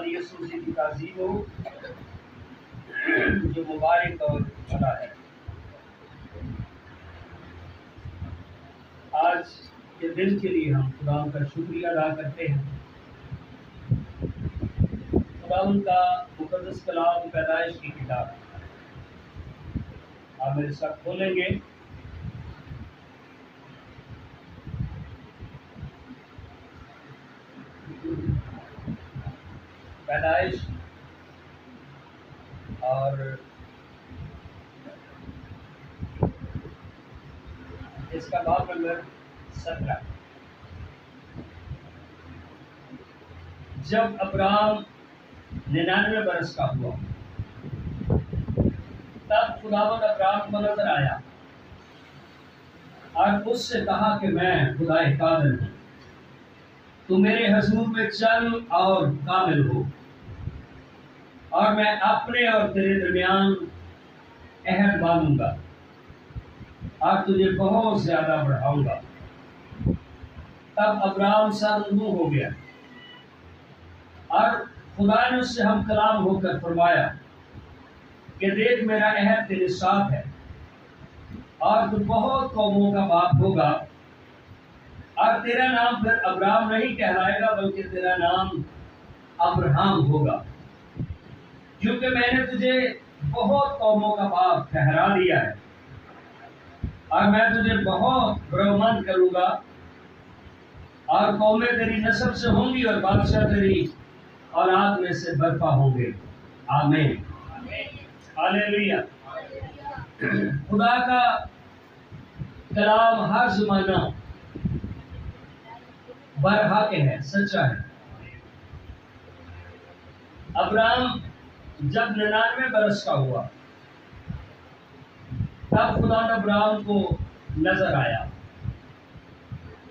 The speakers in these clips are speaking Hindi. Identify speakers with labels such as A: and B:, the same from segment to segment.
A: खुदावंद यीशु मसीह की ताज़ीम हो जो मुबारक और भला है। आज के दिन के लिए हम खुदावंद का शुक्रिया अदा करते हैं। खुदावंद का मुकद्दस कलाम पैदाइश की किताब आप मेरे साथ खोलेंगे। पैदाइश और इसका बाब नंबर 17। जब अब्राहम 99 बरस का हुआ तब खुदावंद अब्राहम को नजर आया और उससे कहा कि मैं खुदाए कादिर हूँ, तू मेरे हुजूर में चल और कामिल हो, और मैं अपने और तेरे दरमियान अहद बांधूंगा और तुझे बहुत ज्यादा बढ़ाऊंगा। तब अब्राहम सरनू हो गया और खुदा ने उससे हम कलाम होकर फरमाया कि देख मेरा अहद तेरे साथ है और तू बहुत कौमों का बाप होगा, और तेरा नाम फिर अब्राहम नहीं कहलाएगा बल्कि तेरा नाम अब्राहम होगा, क्योंकि मैंने तुझे बहुत कौमों का बाप ठहरा दिया है और मैं तुझे बहुत बड़ोमंद करूंगा और कौमें तेरी नस्ल से होंगी और बादशाह तेरी औलाद में से बर्पा होंगे। आमीन, हालेलुया। खुदा का कलाम हर ज़माना बरहक है, सच्चा है। अब्राहम जब 99 बरस का हुआ तब खुदा ने अब्राहम को नजर आया।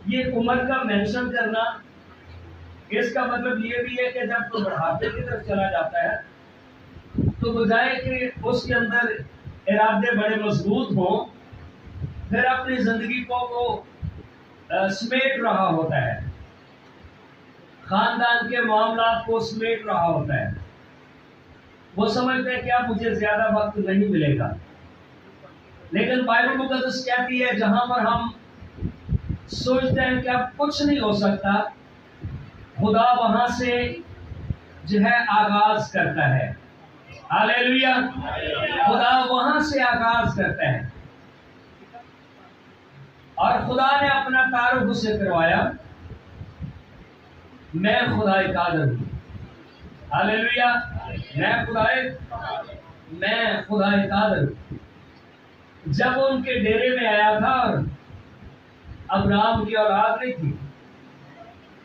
A: ये उम्र का मेंशन करना, इसका मतलब ये भी है कि जब तो बढ़ापे की तरफ चला जाता है तो बजाय कि उसके अंदर इरादे बड़े मजबूत हों, फिर अपनी जिंदगी को वो समेट रहा होता है, खानदान के मामलात को समेट रहा होता है। वो समझते हैं कि अब मुझे ज्यादा वक्त नहीं मिलेगा, लेकिन बाइबल मुकद्दस कहती है जहां पर हम सोचते हैं कि अब कुछ नहीं हो सकता, खुदा वहां से जो है आगाज करता है। हालेलुया। खुदा वहां से आगाज करता है और खुदा ने अपना तारुफ उससे करवाया, मैं खुदाए कादिर हूं। हालेलुया। मैं खुदाए कादिर हूं। जब उनके डेरे में आया था और अब्राहम की औलाद नहीं थी,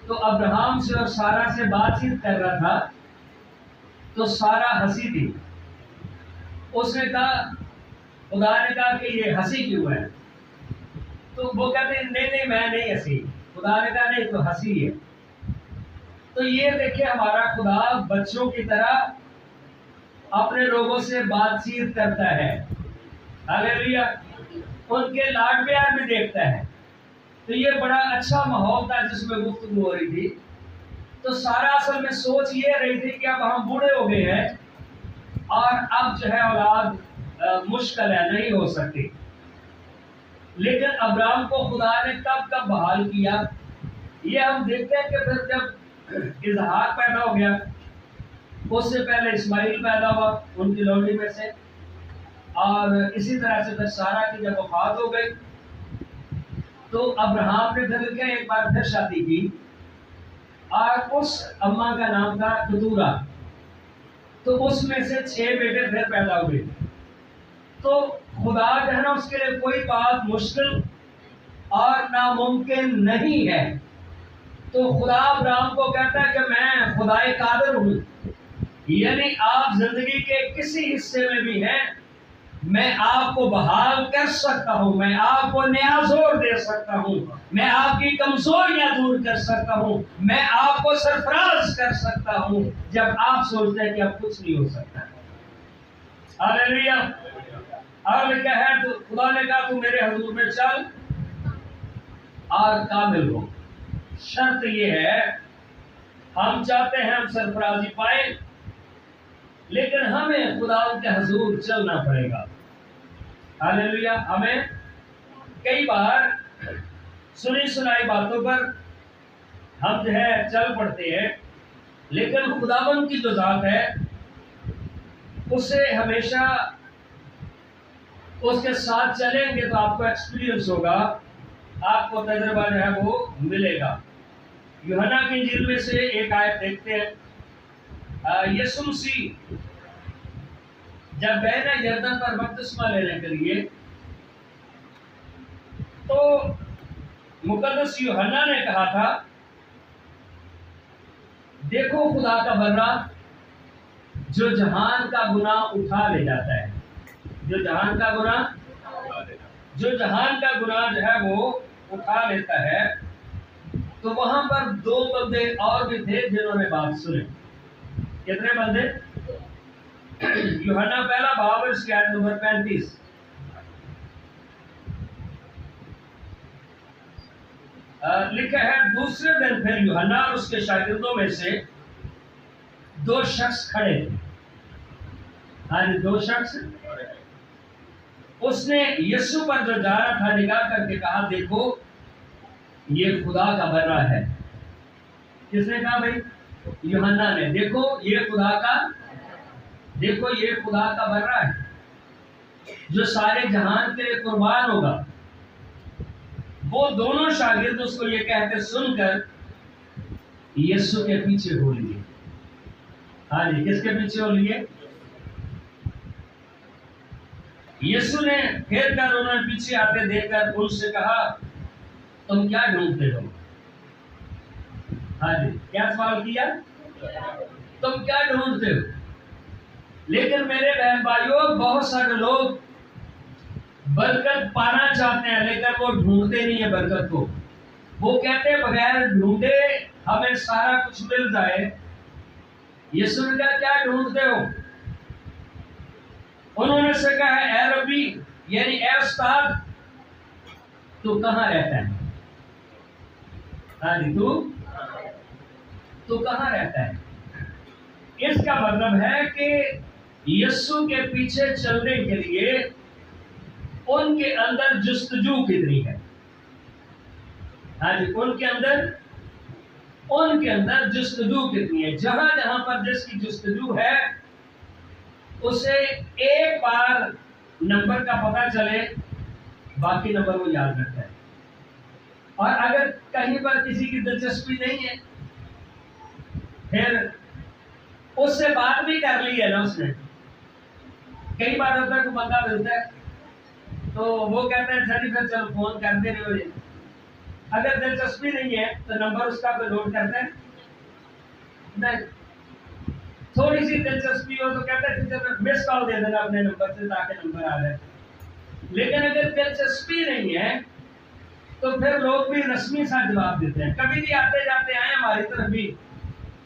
A: तो अब्राहम से और सारा से बातचीत कर रहा था, तो सारा हंसी थी। उसने कहा, खुदा ने कहा कि ये हंसी क्यों है? तो वो कहते नहीं नहीं मैं नहीं हंसी। खुदा ने कहा नहीं तो हंसी है। तो ये देखिए हमारा खुदा बच्चों की तरह अपने लोगों से बातचीत करता है। हालेलुया। उनके लाड प्यार भी देखता है। तो ये बड़ा अच्छा माहौल था जिसमें गुफ्तगू हो रही थी। तो सारा असल में सोच ये रही थी कि अब हम बूढ़े हो गए हैं और अब जो है औलाद मुश्किल है, नहीं हो सकती। लेकिन अब्राहम को खुदा ने कब बहाल किया, ये हम देखते हैं कि फिर जब इसहाक पैदा हो गया, उससे पहले इस्माइल पैदा हुआ उनकी लोहड़ी में से, और इसी तरह से फिर सारा की जब वफात हो गई तो अब्राहम ने फिर क्या एक बार फिर शादी की और उस अम्मा का नाम था कतूरा। तो उसमें से 6 बेटे फिर पैदा हुए। तो खुदा जो है ना, उसके लिए कोई बात मुश्किल और नामुमकिन नहीं है। तो खुदा अब्राहम को कहता है कि मैं खुदाए कादिर हूं, यानी आप जिंदगी के किसी हिस्से में भी हैं, मैं आपको बहाल कर सकता हूं, मैं आपको नया जोर दे सकता हूं, मैं आपकी कमजोरियां दूर कर सकता हूं, मैं आपको सरफराज कर सकता हूं जब आप सोचते हैं कि अब कुछ नहीं हो सकता। हालेलुया। और क्या है, तो खुदा ने कहा तू मेरे हुजूर में चल और कामिल हो। शर्त ये है हम चाहते हैं हम सरफराजी पाए, लेकिन हमें खुदा के हुजूर चलना पड़ेगा। हालेलुया। हमें कई बार सुनी सुनाई बातों पर हम जो है चल पड़ते हैं, लेकिन खुदावन की जो जात है उससे हमेशा उसके साथ चलेंगे तो आपको एक्सपीरियंस होगा, आपको तजुर्बा जो है वो मिलेगा। यूहन्ना की इंजील में से एक आयत देखते हैं। यीशु मसीह जब गए ना यरदन पर बपतिस्मा लेने के लिए, तो मुकद्दस यूहन्ना ने कहा था, देखो खुदा का बर्रा जो जहान का गुनाह उठा ले जाता है, जो जहान का गुनाह जो है वो उठा लेता है। तो वहां पर दो बंदे और भी थे जिन्होंने बात सुनी। कितने बंदे? यूहन्ना पहला बाब इसकी आयत नंबर 35। लिखा है, दूसरे दिन फिर यूहन्ना और उसके शागिर्दों में से दो शख्स खड़े थे। हाँ जी, दो शख्स। उसने यीशु पर जो जा रहा था निगाह करके कहा, देखो ये खुदा का बर्रा है। किसने कहा भाई? यूहन्ना ने। देखो ये खुदा का बर्रा है जो सारे जहान के लिए कुर्बान होगा। वो दोनों शागिर्द उसको ये कहते सुनकर यीशु के पीछे हो लिए। हाँ जी, किसके पीछे हो लिए? यीशु ने फिर कर उन्हें पीछे आते देखकर उनसे कहा, तुम क्या ढूंढते हो? हाँ जी, क्या सवाल किया? तुम क्या ढूंढते हो? लेकिन मेरे बहन भाइयों, बहुत सारे लोग बरकत पाना चाहते हैं, लेकिन वो ढूंढते नहीं है बरकत को। वो कहते हैं बगैर ढूंढे हमें सारा कुछ मिल जाए। यीशु ने कहा, क्या ढूंढते हो? उन्होंने से कहा, ए रब्बी, यानी ए उस्ताद, तू कहाँ रहता है? हाँ जी, तू कहाँ रहता है? इसका मतलब है कि यीशु के पीछे चलने के लिए उनके अंदर जुस्तजू कितनी है। हाँ जी, उनके अंदर जुस्तजू कितनी है। जहां जहां पर जिसकी जुस्तजू है, उसे एक बार नंबर का पता चले, बाकी नंबर वो याद रखता है। और अगर कहीं पर किसी की दिलचस्पी नहीं है, फिर उससे बात भी कर ली है ना उसने। कई बार होता है कोई बंदा मिलता है तो वो कहता है सर फिर चलो फोन करते रहो। अगर दिलचस्पी नहीं है तो नंबर उसका कोई नोट करता है नहीं। थोड़ी सी दिलचस्पी हो तो कहता है चलो मिस कॉल दे देना अपने नंबर से ताकि नंबर आ जाए। लेकिन अगर दिलचस्पी नहीं है तो फिर लोग भी रस्मी सा जवाब देते हैं। कभी भी आते जाते आए हमारी तरफ भी,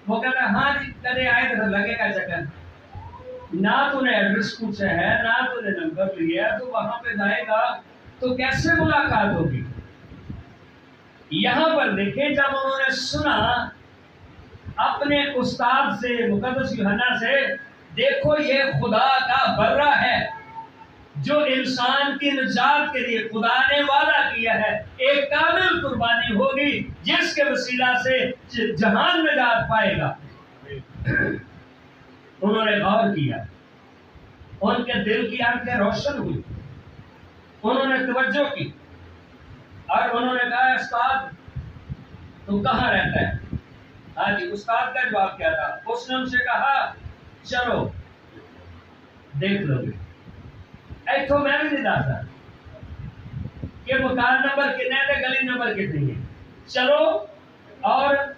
A: वो कहता है हाँ जी कदे आए तो लगेगा चक्कर। ना तूने एड्रेस पूछा है, ना तूने नंबर लिया, तो वहां पे जाएगा तो कैसे मुलाकात होगी? यहां पर देखें, जब उन्होंने सुना अपने उस्ताद से, मुकद्दस यूहन्ना से, देखो ये खुदा का बर्रा है जो इंसान की निजात के लिए खुदा ने वादा किया है। एक कामिल कुर्बानी होगी जिसके वसीला से जहान निजात पाएगा। उन्होंने गौर किया, उनके दिल की आंखें रोशन हुई, उन्होंने तवज्जो की और उन्होंने कहा, उस्ताद तू कहाँ रहता है? हाँ जी, उस्ताद का जवाब क्या था? उसने उनसे कहा, चलो देख लोगे। ऐठो मैं भी नहीं दाता कि मकान नंबर कितने है, गली नंबर कितनी है। चलो और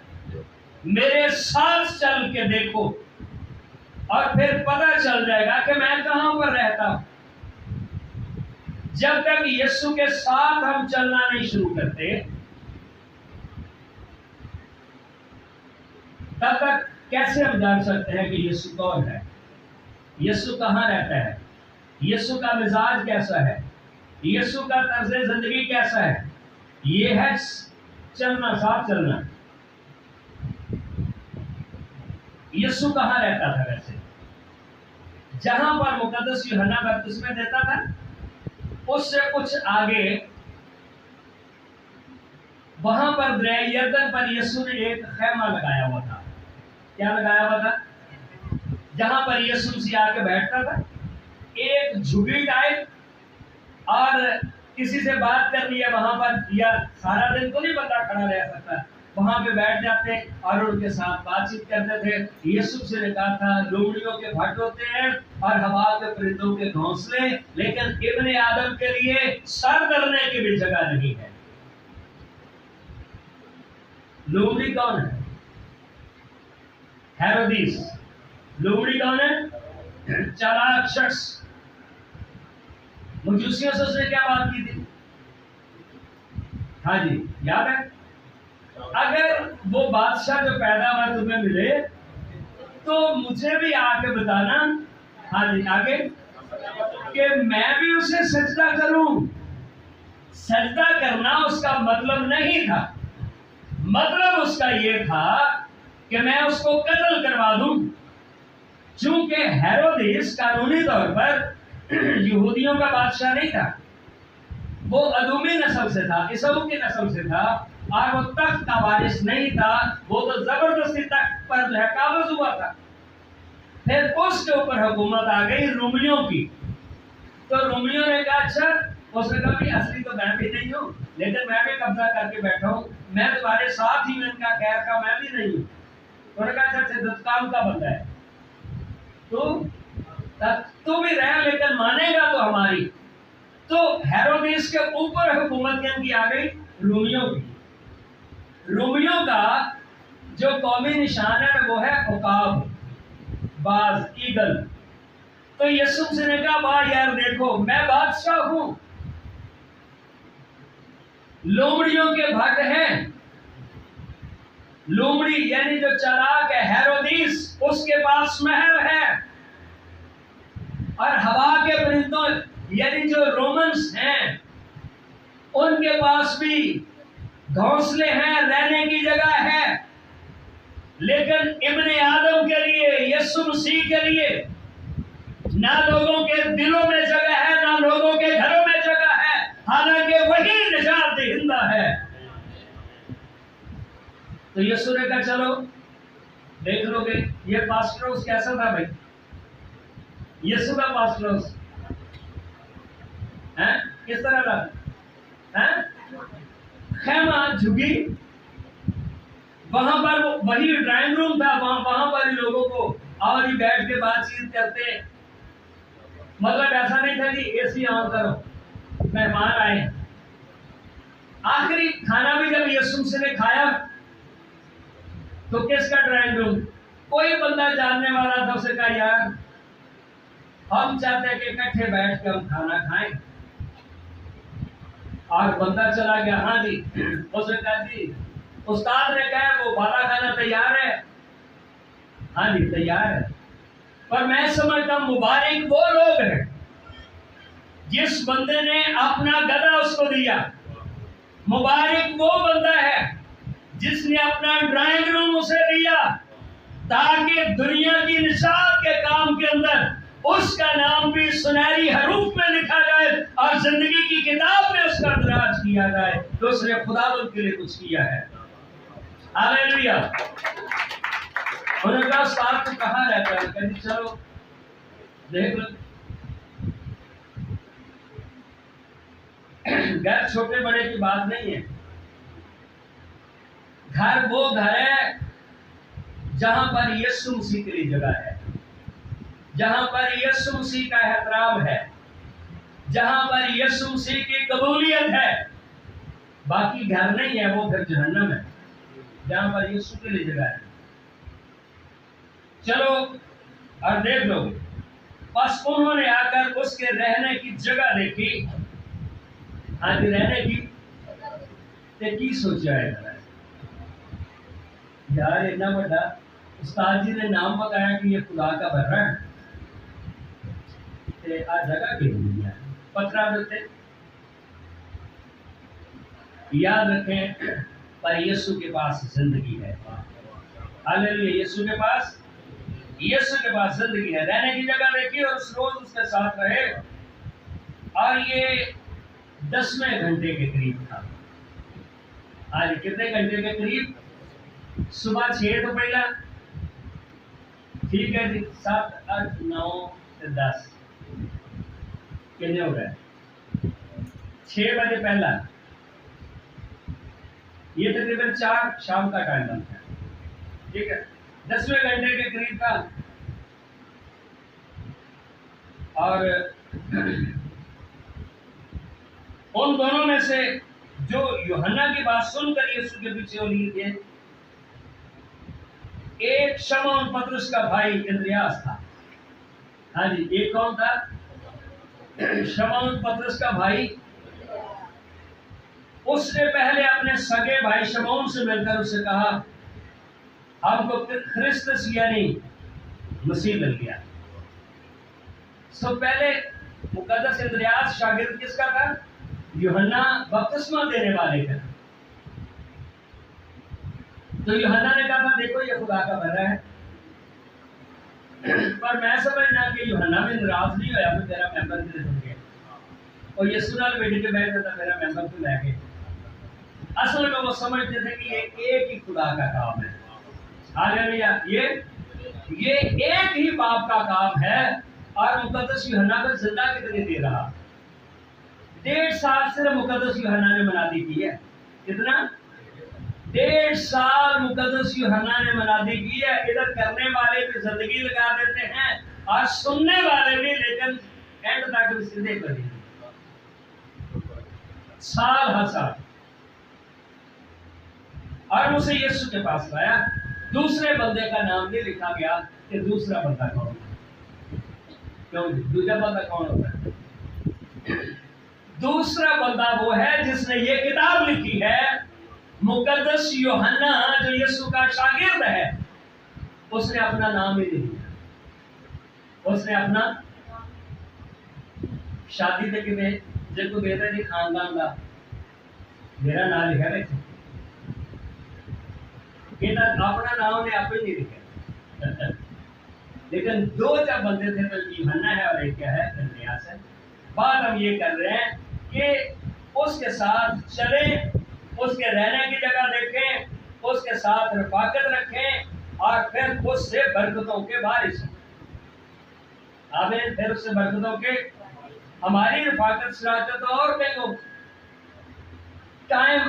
A: मेरे साथ चल के देखो और फिर पता चल जाएगा कि मैं कहां पर रहता हूं। जब तक यीशु के साथ हम चलना नहीं शुरू करते, तब तक कैसे हम जान सकते हैं कि यीशु कौन है, यीशु कहां रहता है, यीशु का मिजाज कैसा है, यीशु का तर्ज जिंदगी कैसा है? ये है चलना, साथ चलना। यीशु कहाँ रहता था वैसे? जहां पर मुकद्दस यूहन्ना बपतिस्मा देता था, उससे कुछ आगे वहां पर दरिया यरदन पर यीशु ने एक खैमा लगाया हुआ था। क्या लगाया हुआ था? जहां पर यीशु से आके बैठता था, एक झुग्गी टाइप, और किसी से बात करनी है वहां पर, या सारा दिन तो नहीं बंदा खड़ा रह सकता, वहां पे बैठ जाते और उनके साथ बातचीत करते थे। यीशु से ने कहा था, लोमड़ियों के भट्ट होते हैं और हवा के परिंदों के घोंसले, लेकिन इब्ने आदम के लिए सर धरने की भी जगह नहीं है। लोमड़ी कौन है? हेरोदिस। लोमड़ी कौन है? चालाक शख्स। मजूसियों से उसने क्या बात की थी? हाँ जी, याद है? अगर वो बादशाह जो पैदा हुआ तुम्हें मिले तो मुझे भी आके बताना। हाँ जी, आगे, कि मैं भी उसे सजदा करूं। सजदा करना उसका मतलब नहीं था, मतलब उसका ये था कि मैं उसको कत्ल करवा दूं। चूंकि हेरोदिस कानूनी तौर पर यहूदियों का बादशाह नहीं था, वो अदूमी नस्ल से था, ईसाऊ की नस्ल से था, और वो तख्त का वारिस नहीं था, वो तो जबरदस्ती तख्त पर जो है काबिज हुआ था। फिर उसके ऊपर हुकूमत आ गई रोमियों की। तो रोमियों ने कहा अच्छा, उसने कहा भी असली तो मैं भी नहीं हूँ, लेकिन मैं भी कब्जा करके बैठा हूँ, मैं तुम्हारे साथ ही, इनका खैर का मैं भी नहीं हूँ। उन्होंने कहा अच्छा, काम का बंदा है तू भी रह, लेकिन मानेगा तो हमारी। तो हेरोदेस के ऊपर हुकूमत की आ गई रोमियों की। रोमियों का जो कौमी निशान है वो है उकाब, बाज, ईगल। तो यीशु से ने कहा, वाह यार, देखो मैं बादशाह हूं, लोमड़ियों के भट्ट हैं। लोमड़ी यानी जो चालाक है, हेरोदिस, उसके पास महल है, और हवा के परिंदों यानी जो रोमन्स हैं उनके पास भी घोंसले हैं, रहने की जगह है। लेकिन इब्ने आदम के लिए, यीशु मसीह के लिए, ना लोगों के दिलों में जगह है, ना लोगों के घरों में जगह है, हालांकि वही निजात देहिंदा है। तो यीशु ने कहा चलो देख लोगे। ये पास्टरोस कैसा था भाई? यीशु का पास्टरोस है किस तरह था? है खैमा, झुगी, वहां पर वही ड्राइंग रूम था, वहां पर ही लोगों को और ही बैठ के बातचीत करते। मतलब ऐसा नहीं था कि एसी ऑन करो, मेहमान आए। आखिरी खाना भी जब यीशु से ने खाया तो किसका ड्राइंग रूम? कोई बंदा जानने वाला था, उसे कहा यार हम चाहते हैं कि इकट्ठे बैठ के हम खाना खाएं। और बंदा चला गया, हाँ जी, उसने कहा जी उस्ताद ने कहा वो वाला खाना तैयार है। हाँ जी तैयार है, पर मैं समझता मुबारक वो लोग हैं जिस बंदे ने अपना गधा उसको दिया। मुबारक वो बंदा है जिसने अपना ड्राइंग रूम उसे दिया, ताकि दुनिया की निजात के काम के अंदर उसका नाम भी सुनहरी हरूफ में लिखा जाए और जिंदगी की किताब में उसका दराज किया जाए तो उसने खुदावंद के लिए कुछ किया है। हालेलुया। उन्होंने कहा उस्ताद तू कहाँ रहता है? कहती चलो देख लो। घर छोटे बड़े की बात नहीं है, घर वो घर है जहां पर यीशु मसीह के लिए जगह है, जहां पर यीशु मसीह का एहतराम है, जहां पर यीशु मसीह की कबूलियत है। बाकी घर नहीं है, वो घर जहन्नम है जहां पर यीशु के लिए जगह है। चलो और देख लो। बस उन्होंने आकर उसके रहने की जगह देखी। हाँ जी, रहने की की सोचा है यार, इतना बड़ा उस्ताद जी ने नाम बताया कि ये खुदा का बर्रा है, आ जगह के लिए पथरा देते। याद रखें, पर यीशु के पास जिंदगी है। हालेलुया, यीशु के पास यीशु के पास जिंदगी है, रहने की जगह देखी और रोज उसके साथ रहे। और ये 10वें घंटे के करीब था। आज कितने घंटे के करीब? सुबह 6 तो पहला, ठीक है जी, 7 8 9 10 कितने हो गए? 6 बजे पहला, ये तकरीबन 4 शाम का टाइम बनता है, ठीक है, 10वें घंटे के करीब था। और उन दोनों में से जो यूहन्ना की बात सुनकर यीशु के पीछे हो लिए थे, एक शमौन पतरस का भाई इंद्रियास था। हाँ जी, एक कौन था? शमौन पतरस का भाई। उसने पहले अपने सगे भाई शमौन से मिलकर उससे कहा, हमको क्रिस्तस यानी मसीह मिल गया। सो पहले मुकद्दस इंद्रियास शागिर्द किसका था? यूहन्ना बपतिस्मा देने वाले का। तो यूहन्ना ने कहा था, देखो ये खुदा का बंदा है। पर मैं समझना कि यूहन्ना में नाराज नहीं होया, मैं तेरा मेंबर दे दूंगा, और ये सुना बेटी के बैठ था मेरा मेंबर तो लेके। असल में वो समझते थे कि ये एक ही खुदा का काम है। हालेलुया, ये एक ही बाप का काम है। और मुकद्दस यूहन्ना को जिंदा कितने दे रहा? 1.5 साल सिर्फ मुकद्दस यूहन्ना ने मनादी की है। कितना? 1.5 साल मुकद्दस यूहन्ना ने मनादी की है। इधर करने वाले भी जिंदगी लगा देते हैं और सुनने वाले भी, लेकिन एंड तक भी सीधे कर देते साल हर साल। और मुझे यीशु के पास लाया। दूसरे बंदे का नाम नहीं लिखा गया कि दूसरा बंदा कौन है। क्यों? दूसरा बंदा कौन होता है? दूसरा बंदा वो है जिसने ये किताब लिखी है। मुकद्दस यूहन्ना जो यीशु का शागिर्द है, उसने अपना नाम ही नहीं लिखा। उसने अपना शादी तक में जो बेटा जी खानदान का मेरा नाम लिखा है, अपना नाम ने आप ही नहीं लिखा। लेकिन 2 जब बंदे थे तो यूहन्ना है और एक क्या है? इंद्रियास है। बात हम ये कर रहे हैं कि उसके साथ चलें, उसके रहने की जगह देखें, उसके साथ रफाकत रखें और फिर उससे बरकतों के बारिश हो। आमीन। फिर उससे बरकतों के, हमारी रफाकत शराकत और कहीं हो, टाइम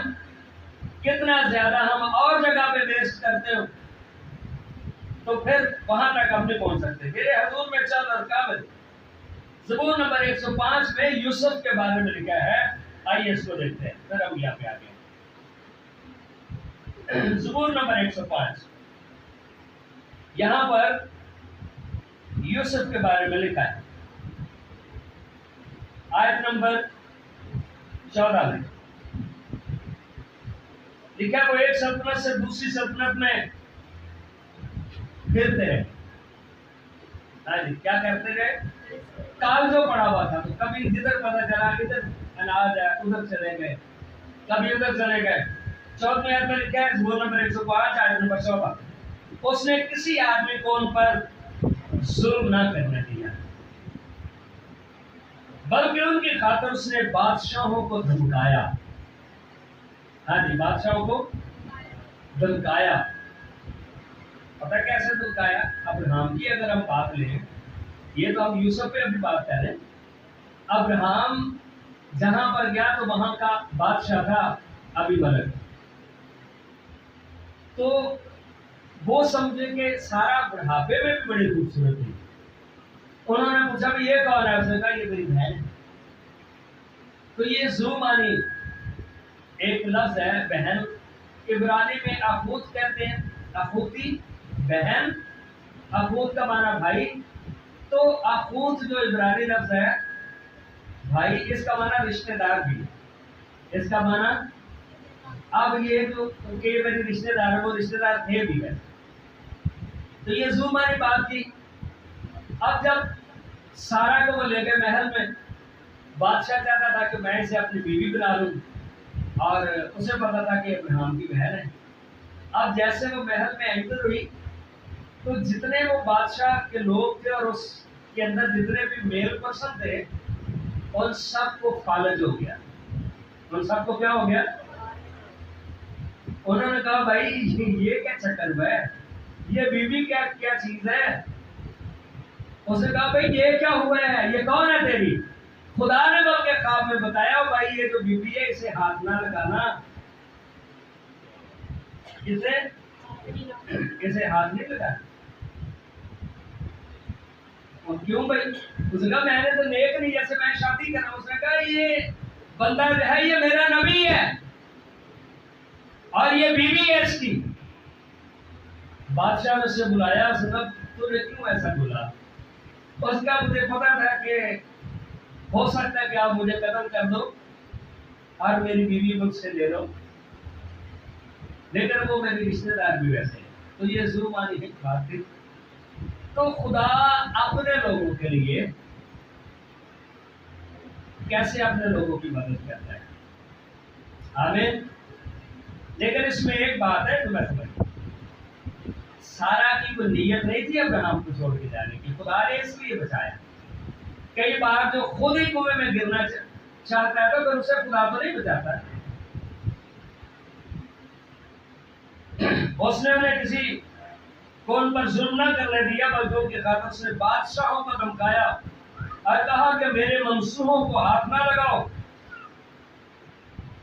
A: कितना ज्यादा हम और जगह पे वेस्ट करते हो, तो फिर वहां तक हम नहीं पहुंच सकते। मेरे हजूर में चल और काबिल। ज़बूर नंबर 105 में यूसुफ के बारे में लिखा है। आइए इसको देखते हैं, फिर हम यहाँ पे आ गए। ज़बूर नंबर 105, यहां पर यूसुफ के बारे में लिखा है। आयत नंबर 14 में लिखा, वो एक सल्तनत से दूसरी सल्तनत में फिरते रहे। हाँ जी, क्या करते रहे? काल जो पड़ा हुआ था, तो कभी जिधर पता चला इधर अनाज है, उधर चले गए, कभी उधर चले गए। 14वें आयत में लिखा है, ज़बूर नंबर 105 आयत नंबर 14, उसने किसी आदमी को उन पर जुल्म ना करने दिया, बल्कि उनकी खातिर उसने बादशाहों को धमकाया। हाँ जी, बादशाहों को धमकाया। पता कैसे धमकाया? अब्राहम की अगर हम बात लें, ये तो हम यूसुफ पे अभी बात कर रहे हैं। अब्राहम जहां पर गया तो वहां का बादशाह था अबीमेलेक। तो वो समझे कि सारा बुढ़ापे में भी बड़ी खूबसूरत थी। उन्होंने पूछा भी ये कौन है? उसने कहा ये मेरी बहन है। तो ये ज़ूमानी एक लफ्ज है, बहन। इब्रानी में अखूत कहते हैं, अखूती बहन, अखूत का माना भाई। तो अखूत जो इब्रानी लफ्ज है भाई, इसका माना रिश्तेदार भी, इसका माना। अब ये जो कई बार रिश्तेदार है, वो रिश्तेदार थे भी है। तो ये ज़ूमानी बात थी। अब जब सारा को वो ले गए महल में, बादशाह चाहता था कि मैं इसे अपनी बीवी बना लूं, और उसे पता था कि अब्राहम की बहन है। अब जैसे वो महल में एंटर हुई तो जितने वो बादशाह के लोग थे और उसके अंदर जितने भी मेल पर्सन थे, उन सबको फालज हो गया। उन सबको क्या हो गया? उन्होंने कहा भाई ये क्या चक्कर है, ये बीवी क्या क्या चीज है। उसने कहा भाई ये क्या हुआ है, ये कौन है तेरी? खुदा ने बल्कि ख्वाब में बताया भाई ये जो बीवी है इसे हाथ ना लगाना, इसे हाथ नहीं लगाना। और क्यों भाई? उसने कहा मैंने तो नेक नहीं, जैसे मैं शादी कर रहा हूं। उसने कहा ये बंदा जो है ये मेरा नबी है और ये बीवी है इसकी। बादशाह ने उसे बुलाया, उसने कहा तूने क्यों ऐसा बोला? उसका मुझे पता था कि हो सकता है कि आप मुझे कत्ल कर दो और मेरी बीवी मुझसे ले लो, लेकिन वो मेरी रिश्तेदार भी वैसे है, तो ये जुर्मानी की बात थी। तो खुदा अपने लोगों के लिए कैसे अपने लोगों की मदद करता है, आमीन। लेकिन इसमें एक बात है, तुम्हें समझ, सारा की कोई नीयत नहीं थी अब्राहम को छोड़ के जाने की, खुदा ने इसलिए बचाया। कई बार जो खुद ही कुएं में गिरना चाहता है तो फिर उसे खुदा तो नहीं बचाता। उसने उन्हें किसी को उन पर जुल्म न करने दिया, बल्कि उनके खातिर उसने बादशाहों को धमकाया और कहा कि मेरे मंसूबों को हाथ ना लगाओ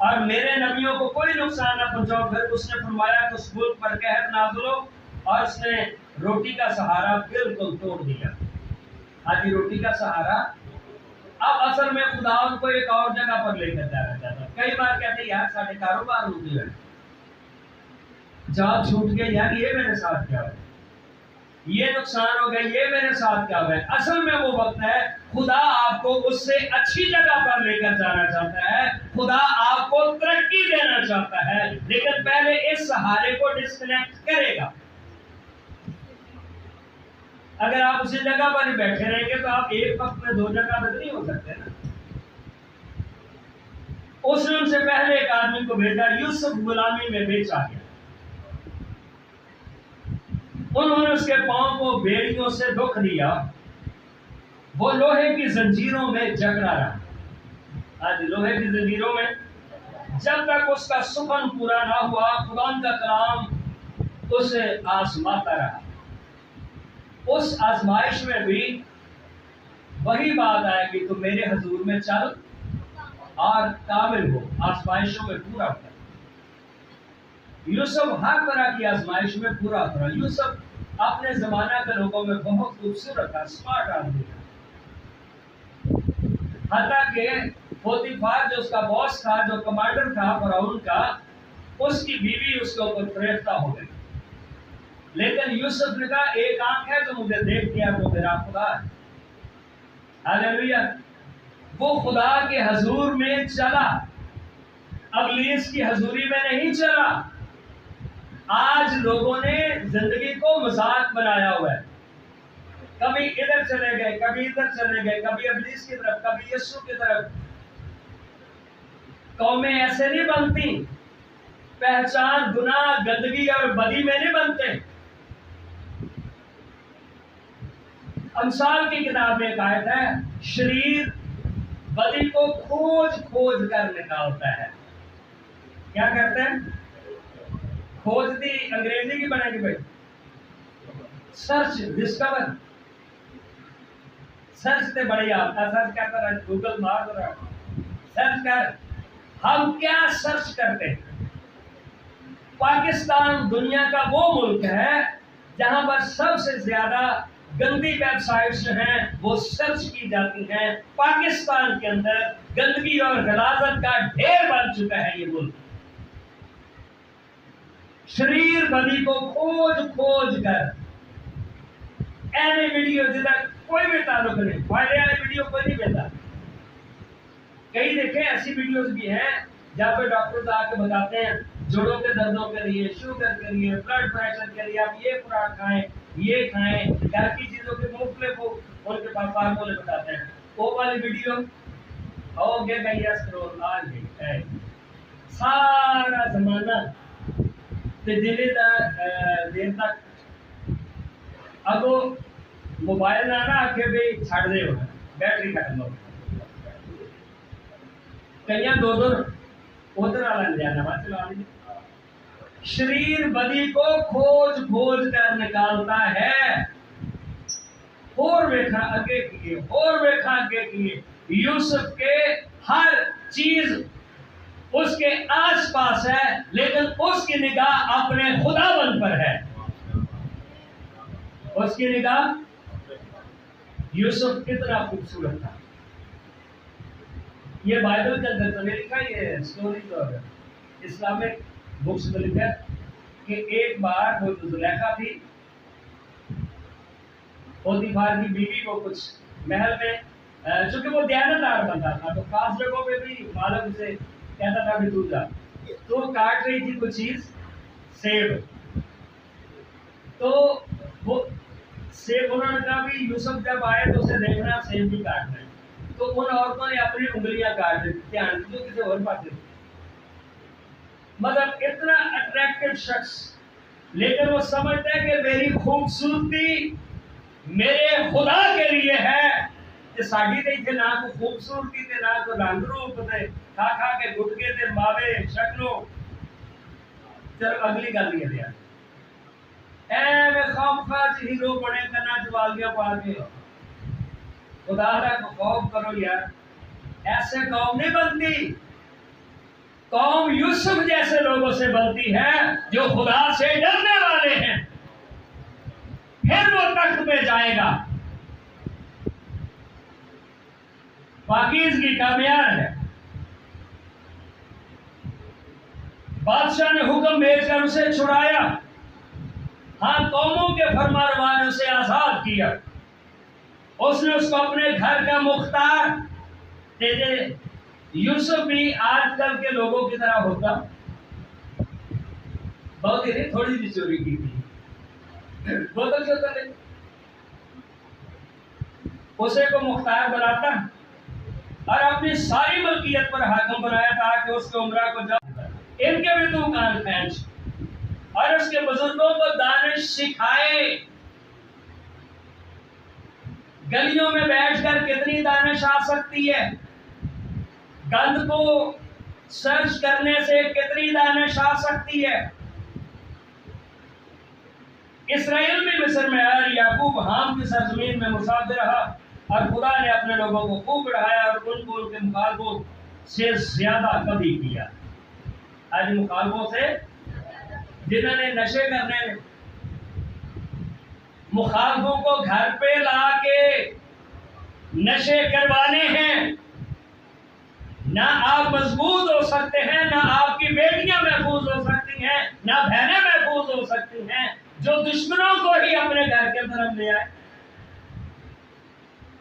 A: और मेरे नबियों को कोई नुकसान न पहुंचाओ। फिर उसने फरमाया कि उस मुल्क पर कहर नाज़िल हो, और उसने रोटी का सहारा बिल्कुल तोड़ दिया। आज रोटी का सहारा अब असल में खुदा उनको एक और जगह पर लेकर जाना चाहता। कई बार कहते यार साढ़े कारोबार रुक गए, जॉब छूट गई, यार ये मेरे साथ क्या है, ये नुकसान हो गया, ये मेरे साथ क्या हुआ है। असल में वो वक्त है खुदा आपको उससे अच्छी जगह पर लेकर जाना चाहता है, खुदा आपको तरक्की देना चाहता है, लेकिन पहले इस सहारे को डिस्कनेक्ट करेगा। अगर आप उसी जगह पर ही बैठे रहेंगे तो आप एक वक्त में दो जगह पर नहीं हो सकते ना। उसने उनसे पहले एक आदमी को भेजा, यूसुफ गुलामी में बेचा गया। उन्होंने उसके पांव को बेड़ियों से दुख दिया, वो लोहे की जंजीरों में जकड़ा रहा। आज लोहे की जंजीरों में जब तक उसका सुखन पूरा ना हुआ, खुदा का कलाम उसे आजमाता रहा। उस आजमाइश में भी वही बात आएगी, तो मेरे हजूर में चल और काबिल हो, आजमाइशों में पूरा कर। यूसुफ हर तरह की आजमाइश में पूरा था। यूसुफ अपने जमाना के लोगों में बहुत खूबसूरत था, स्मार्ट आदमी था। हत्ता के पोतीफार जो उसका बॉस था, जो कमांडर था फराउन का, उसकी बीवी उसके ऊपर फरेफ्ता हो गई। लेकिन यूसुफ ने कहा एक आंख है जो मुझे देख दिया, वो मेरा खुदा है। हालेलुया। वो खुदा के हजूर में चला, अबलीस की हजूरी में नहीं चला। आज लोगों ने जिंदगी को मजाक बनाया हुआ है, कभी इधर चले गए, कभी इधर चले गए, कभी अबलीस की तरफ, कभी यीशु की तरफ। कौमें ऐसे नहीं बनती, पहचान गुनाह, गंदगी और बदी में नहीं बनते। अमसाल की किताब में एक आयत है, शरीर बदी को खोज खोज कर निकालता है। क्या कहते हैं? खोज दी अंग्रेजी की बनेगी भाई, सर्च, डिस्कवर। सर्च से बढ़िया आपका सर्च क्या कर रहा है, गूगल मार रहा है, सर्च कर। हम क्या सर्च करते हैं? पाकिस्तान दुनिया का वो मुल्क है जहां पर सबसे ज्यादा गंदी वेबसाइट्स जो हैं वो सर्च की जाती हैं। पाकिस्तान के अंदर गंदगी और गलाजत का ढेर बन चुका है ये मुल्क। शरीर बदी को खोज खोज कर, ऐसे वीडियो जिधर कोई भी ताल्लुक नहीं, फायदे वाले वीडियो कोई नहीं मिलता। कई देखे ऐसी वीडियोस भी हैं जहाँ पे डॉक्टर आके बताते हैं जोड़ों के दर्दों के लिए, शुगर के लिए, ब्लड प्रेशर के लिए आप ये खुराक खाएं, ये खाएं, घर की चीजों के मुफ्त को उनके पास फार्मूले बताते हैं। वो वाली वीडियो हो गया भैया स्क्रॉल आ गई, सारा जमाना देर तक अब वो मोबाइल ना ना आके भी छाड़ दे हो बैटरी खत्म हो कहीं दो दो उधर वाला जाना बात चला शरीर बदी को खोज खोज कर निकालता है और वेखा आगे किए और वेखा आगे किए यूसुफ के हर चीज उसके आसपास है लेकिन उसकी निगाह अपने खुदाबंद पर है उसकी निगाह यूसुफ कितना खूबसूरत था ये बाइबल के अंदर तो लिखा ये स्टोरी तो इस्लामिक बुक्स में लिखा कि एक बार वो जुलेखा थी पोतीफार की बीवी को कुछ महल में चूंकि वो दयानतदार बंदा था तो खास जगहों पे भी मालक उसे कहता था कि तू जा तो काट रही थी कुछ चीज सेब तो वो सेब उन्होंने कहा भी यूसुफ जब आए तो उसे देखना सेब भी काटना है तो उन औरतों ने अपनी उंगलियां काट दी ध्यान जो किसी और पाते मतलब इतना अट्रैक्टिव शख्स लेकिन वो समझते हैं कि मेरी खूबसूरती मेरे खुदा के लिए है कि साड़ी नहीं थे ना को खूबसूरती थे ना को रंग रूप थे खा खा के गुटके थे मावे शक्लों चलो अगली गल ये दिया ऐ खौफनाक हीरो बने करना जवालियां पा के खुदा का खौफ करो यार ऐसे कौम नहीं बनती कौम यूसुफ जैसे लोगों से बनती है जो खुदा से डरने वाले हैं फिर वो तख्त पे जाएगा पाकीज़गी का म्यार है बादशाह ने हुक्म भेजकर उसे छुड़ाया हाँ कौमों के फरमारवाने उसे आजाद किया उसने उसको अपने घर का मुख्तार दे दे यूसुफ भी आजकल के लोगों की तरह होता बहुत ही थोड़ी सी चोरी की थी बोतल से उतर उसे को मुख्तार बनाता और अपनी सारी मलकियत पर हाकिम बनाया था कि उसके उम्रा को जब इनके भी तू कान खींच और उसके बुजुर्गों को दानिश सिखाए गलियों में बैठकर कितनी दानिश आ सकती है गंद को सर्च करने से कितनी दानिश आ सकती है इसराइल भी मिस्र में आया याकूब हाम की सरजमीन में मुसाफिर रहा और खुदा ने अपने लोगों को खूब बढ़ाया और उनको उनके मुखालफों से ज्यादा कभी किया आज मुखालफों से जिन्होंने नशे करने मुखालफों को घर पे ला के नशे करवाने हैं ना आप मजबूत हो सकते हैं ना आपकी बेटियां महफूज हो सकती हैं ना बहनें महफूज हो सकती हैं जो दुश्मनों को ही अपने घर के तरफ ले आए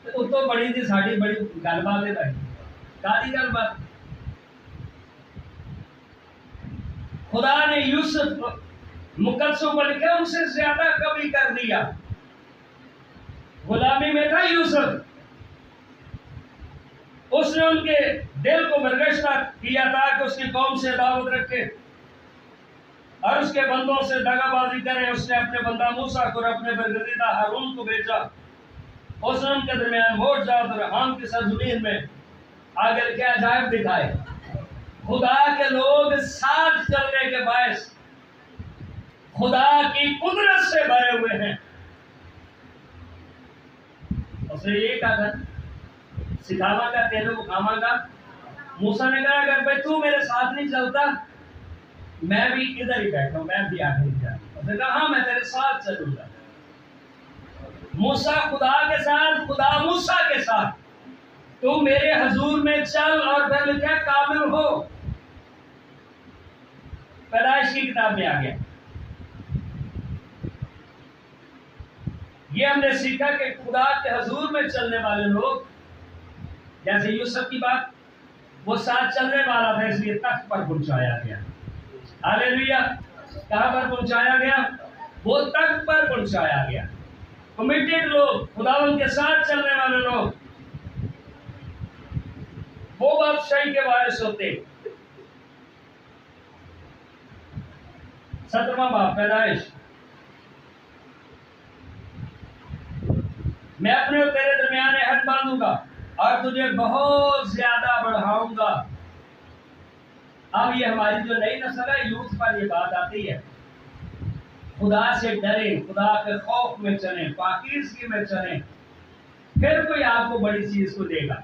A: तो बड़ी थी साड़ी बड़ी गलबात है भाई कादी गलबात खुदा ने यूसुफ मुकद्दसों को लिखा उनसे ज्यादा कभी कर दिया गुलामी में था यूसुफ उसने उनके दिल को बरगश्ता किया था कि उसकी कौम से दावत रखे और उसके बंदों से दगाबाजी करे उसने अपने बंदा मूसा को और अपने बरगजीदा हारून को भेजा उसने उनके दरमियान वोट जात और हम की सरजमीन में आगे क्या अजायब दिखाए खुदा के लोग साथ चलने के बायस खुदा की कुदरत से भरे हुए हैं उसने ये कहा सिखावा का तेरे को खामा का मूसा ने कहा अगर भाई तू मेरे साथ नहीं चलता मैं भी इधर ही बैठा हूं मैं भी आगे नहीं जा उसने कहा हाँ मैं तेरे साथ चलूंगा मूसा खुदा के साथ खुदा मूसा के साथ तू मेरे हजूर में चल और फिर क्या काबिल हो पैदाइश की किताब में आ गया ये हमने सीखा कि खुदा के हजूर में चलने वाले लोग जैसे यूसुफ की बात वो साथ चलने वाला था इसलिए तख्त पर पहुंचाया गया हालेलुया कहां पर पहुंचाया गया वो तख्त पर पहुंचाया गया कमिटेड लोग खुदावन के साथ चलने वाले लोग वो बादशाही के वारिस होते 17वां बाब पैदाइश मैं अपने और तेरे दरमियान अहद बांधूंगा और तुझे बहुत ज्यादा बढ़ाऊंगा। अब ये हमारी जो नई नस्ल है, यूथ पर ये बात आती है, खुदा से डरे, खुदा के खौफ में चले, पाकीज़गी में चले, फिर कोई आपको बड़ी चीज को देगा।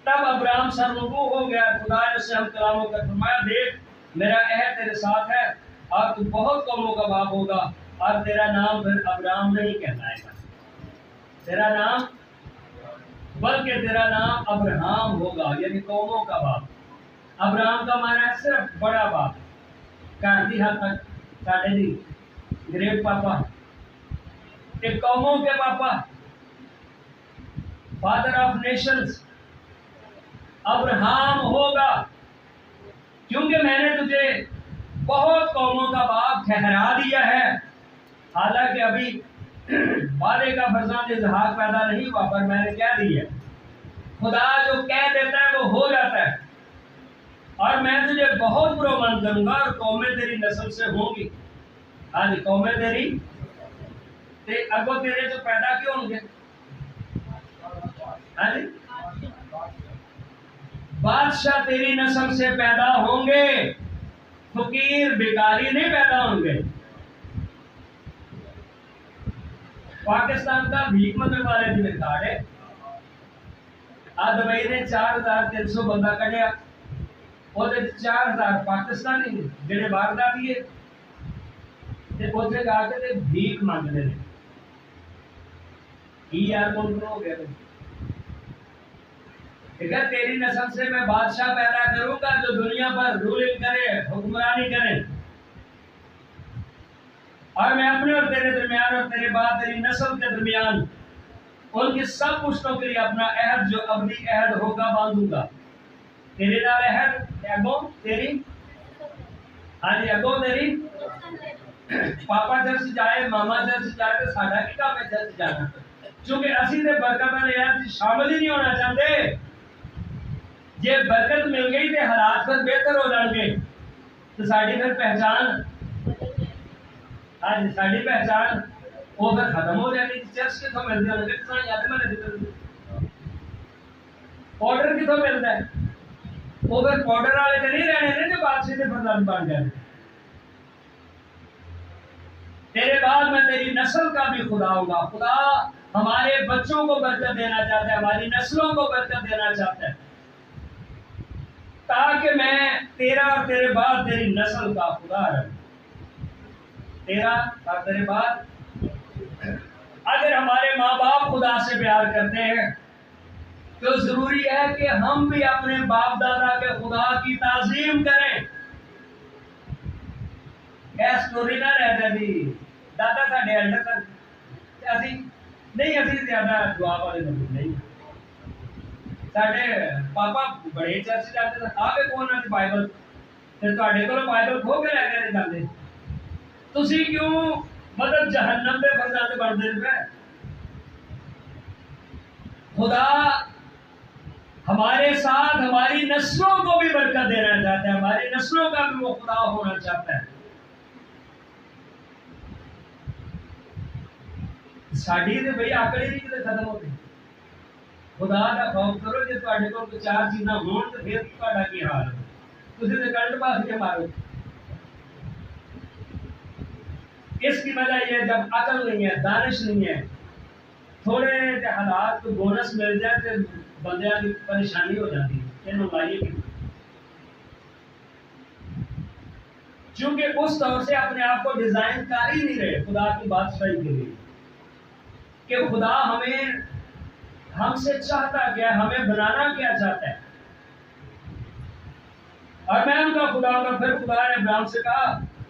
A: तब अब्राहम सरनगू हो गया। खुदा ने उससे हम कलामों का फरमाया, देख मेरा अहद तेरे साथ है और तू बहुत कौमों का बाप होगा और तेरा नाम फिर अब्राहम नहीं कहलाएगा, तेरा नाम, बल्कि तेरा नाम अब्राहम होगा, यानी कौमों का बाप। अब्राहम का माना है सिर्फ बड़ा बाप, घर दी हद तक साढ़े दी ग्रेट पापा, एक कौमों के पापा, फादर ऑफ नेशंस अब्राहम होगा, क्योंकि मैंने तुझे बहुत कौमों का बाप ठहरा दिया है। हालांकि अभी वादे का फरजांद इजहार पैदा नहीं हुआ, पर मैंने क्या दिया, खुदा जो कह देता है वो हो जाता है। और मैं तुझे बहुत बुरोमंद करूंगा और कौमें तेरी नस्ल से होंगी। हाँ जी, कौमें तेरी अगो तेरे जो पैदा क्यों होंगे, हाँ जी, बादशाह तेरी नस्ल से पैदा होंगे, फकीर भिखारी नहीं पैदा होंगे। पाकिस्तान का भीख मंगने वाले दिन रिकॉर्ड है, आज दुबई ने 4300 बंदा कढ़िया, और 4000 पाकिस्तानी जेडे बाहर जा दिए ते उत्थे जाके ते भीख मंगते हैं। यार कौन हो गया, ठीक है, तेरी नस्ल से मैं बादशाह पैदा करूंगा जो दुनिया पर रूलिंग करे, हुक्मरानी करे। और मैं अपने और तेरे दरमियान और तेरे बाद तेरी नस्ल के दरमियान उनकी सब पुश्तों के लिए अपना अहद जो अबदी अहद होगा बांधूंगा। तेरे नाल अहद, अगो तेरी, हाँ जी, अगो तेरी, पापा चर्च जाए, मामा चर्च जाए तो साडा की काम है चर्च जाना, क्योंकि असी ते बरकत वाले यार शामिल ही नहीं होना चाहते। जे बरकत मिल गई तो हालात फिर बेहतर हो जाएंगे, तो साड़ी फिर पहचान, हाँ जी, साड़ी पहचान वो फिर खत्म हो जाएगी। चर्च कितों मिलते हैं, याद मैंने पाउडर कितों मिलता है, वो फिर पाउडर वाले तो नहीं रहने ने जो बादशाह के प्रधान बन गए। तेरे बाद मैं तेरी नस्ल का भी खुदा होगा। खुदा हमारे बच्चों को बरकत देना चाहता है, हमारी नस्लों को बरकत देना चाहता है, ताकि मैं तेरा और तेरे बाद तेरी नस्ल का खुदा रहूं। तेरा और तेरे बाद, अगर हमारे माँ बाप खुदा से प्यार करते हैं तो जरूरी है कि हम भी अपने बाप दादा के खुदा की ताजीम करें। क्या स्टोरी ना रह जाती, दादा साडे एल्डर सन असी नहीं, असी ज्यादा दुआ वाले लोग नहीं, साडे पापा बड़े चर्च जाते थे, आके कौन है बाइबल, फिर तुहाडे कोलों बाइबल खो के लेके जाते, तुसी क्यों मतलब जहन्नम दे फरजाद बनदे पे। खुदा हमारे साथ हमारी नस्लों को भी बरकत देना चाहता है, हमारी नस्लों का भी वो खुदा होना चाहता है। साड़ी ते भाई आकड़ी नहीं किते खत्म होती। खुदा का खौफ करो, जे तुहाडे कोल चार चीज़ां होण ते फिर तुहाडा की हाल है, तुसीं ते कल्ट पास के मारो। इसकी वजह यह है जब अकल नहीं है, दानिश नहीं है, थोड़े जे हालात को बोनस मिल जाए तो बंदे की परेशानी हो जाती है। क्योंकि उस तौर से अपने आप को डिजाइन कर ही नहीं रहे खुदा की बादशाही के लिए, कि खुदा हमें हमसे चाहता क्या, हमें बनाना क्या चाहता है। और मैं उनका खुदा का, फिर खुदा ने अब्राहम से कहा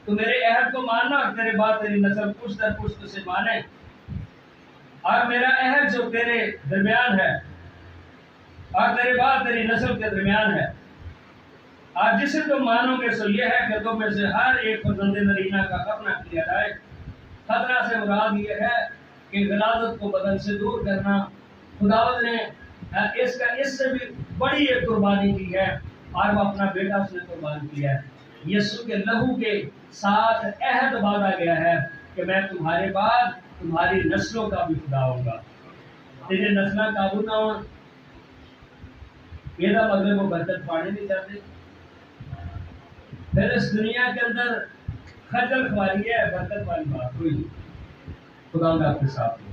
A: तो मेरे अहद को मानना और तेरे बाद तेरी नस्ल पुश्त दर पुश्त से माने, और मेरा अहद जो तेरे दरमियान है और तेरे बाद तेरी नस्ल के दरमियान है, और जिसे तुम मानोगे सो यह है कि तुम में से हर एक फर्जंदे नरीना का खतना किया जाए। खतना से मुराद यह है कि गलाजत को बदन से दूर करना। खुदावत ने इससे भी बड़ी एक कुर्बानी की है और वो अपना बेटा उसने कुर्बान किया है। यीशु के लहू के साथ अहद बांधा गया है कि मैं तुम्हारे बाद तुम्हारी नस्लों का भी खुदा होगा। तेरे नस्ल काबू ना हो, ये मतलब वो बरकत पाने नहीं चाहते। फिर इस दुनिया के अंदर खजल खुआरी है, बरकत वाली बात हुई। खुदा आपके साथ हो।